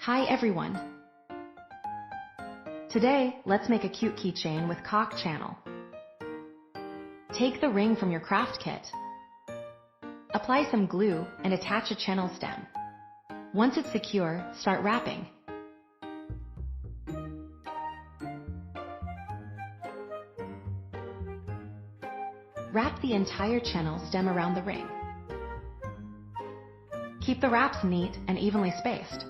Hi everyone! Today, let's make a cute keychain with cock channel. Take the ring from your craft kit. Apply some glue and attach a channel stem. Once it's secure, start wrapping. Wrap the entire channel stem around the ring. Keep the wraps neat and evenly spaced.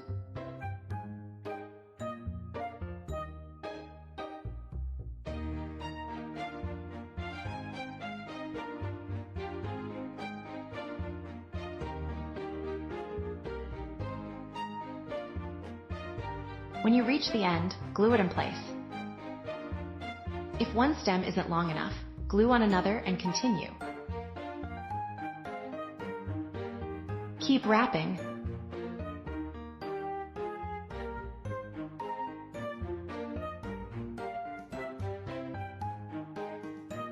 When you reach the end, glue it in place. If one stem isn't long enough, glue on another and continue. Keep wrapping.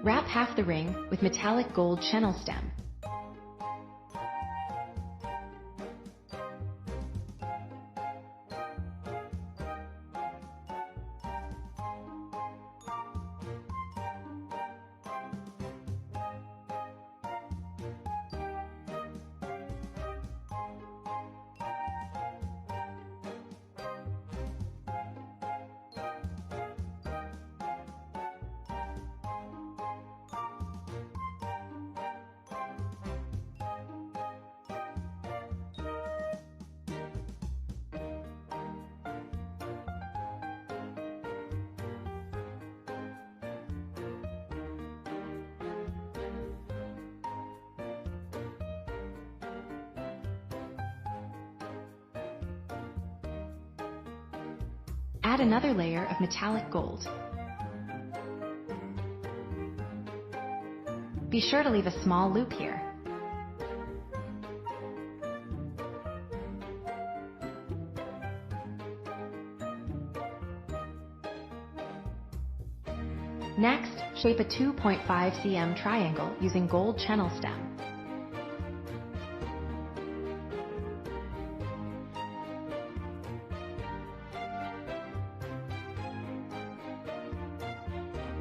Wrap half the ring with metallic gold channel stem. Add another layer of metallic gold. Be sure to leave a small loop here. Next, shape a 2.5 cm triangle using gold channel stem.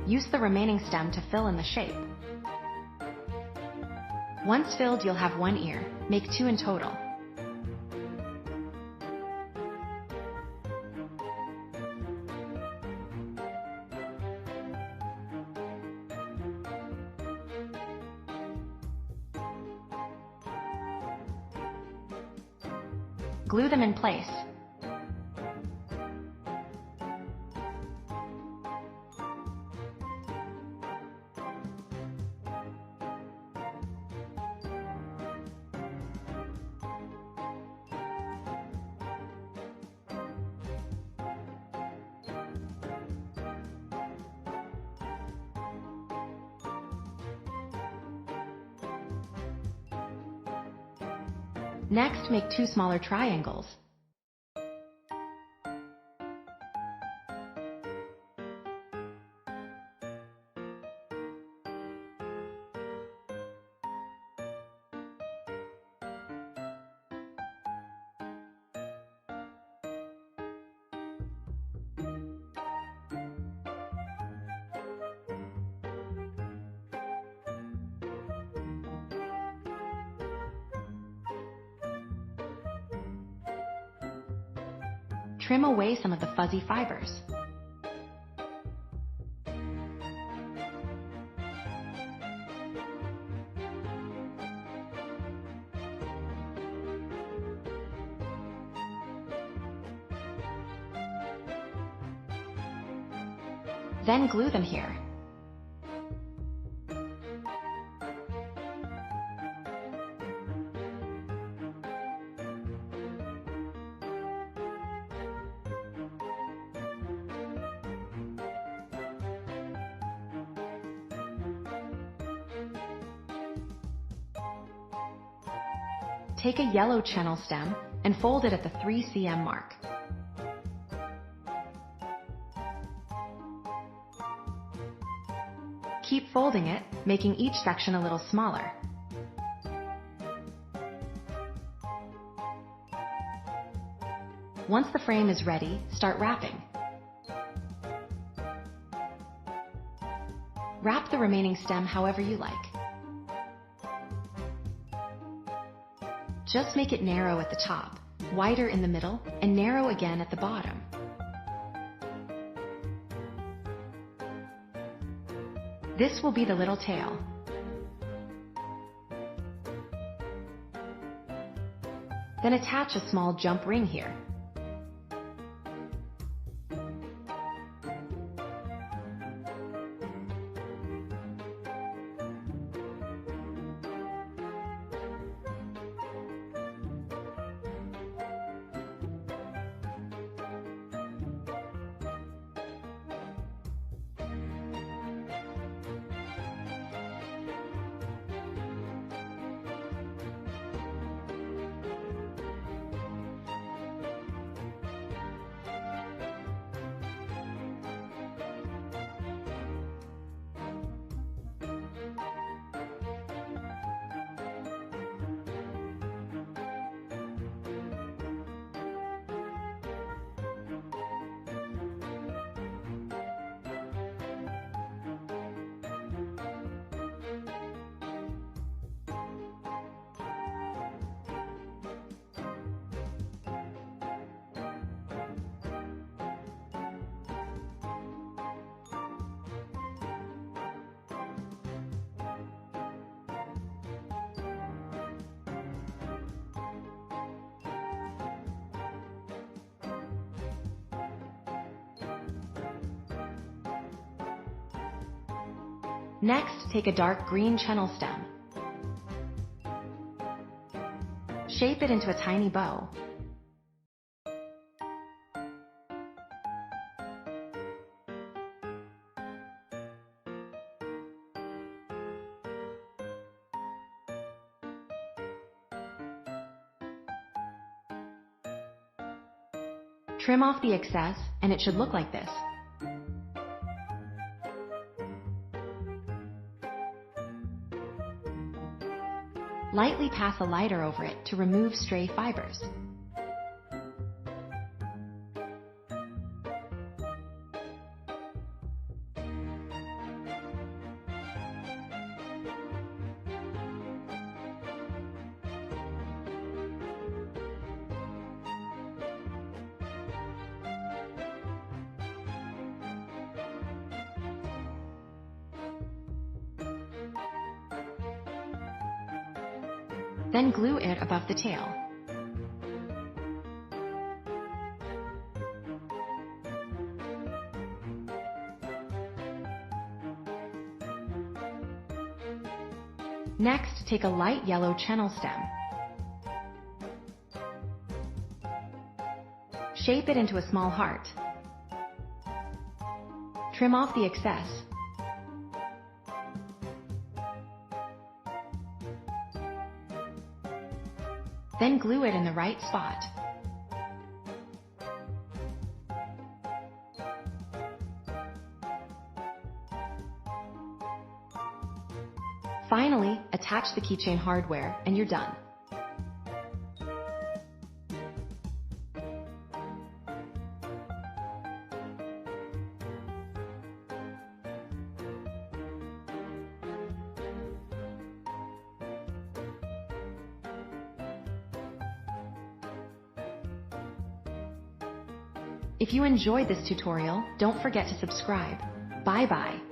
Use the remaining stem to fill in the shape. Once filled, you'll have one ear. Make two in total. Glue them in place. Next, make two smaller triangles. Trim away some of the fuzzy fibers. Then glue them here. Take a yellow channel stem and fold it at the 3 cm mark. Keep folding it, making each section a little smaller. Once the frame is ready, start wrapping. Wrap the remaining stem however you like. Just make it narrow at the top, wider in the middle, and narrow again at the bottom. This will be the little tail. Then attach a small jump ring here. Next, take a dark green channel stem. Shape it into a tiny bow. Trim off the excess, and it should look like this. Lightly pass a lighter over it to remove stray fibers. Then glue it above the tail. Next, take a light yellow channel stem. Shape it into a small heart. Trim off the excess. Then glue it in the right spot. Finally, attach the keychain hardware and you're done. If you enjoyed this tutorial, don't forget to subscribe. Bye bye.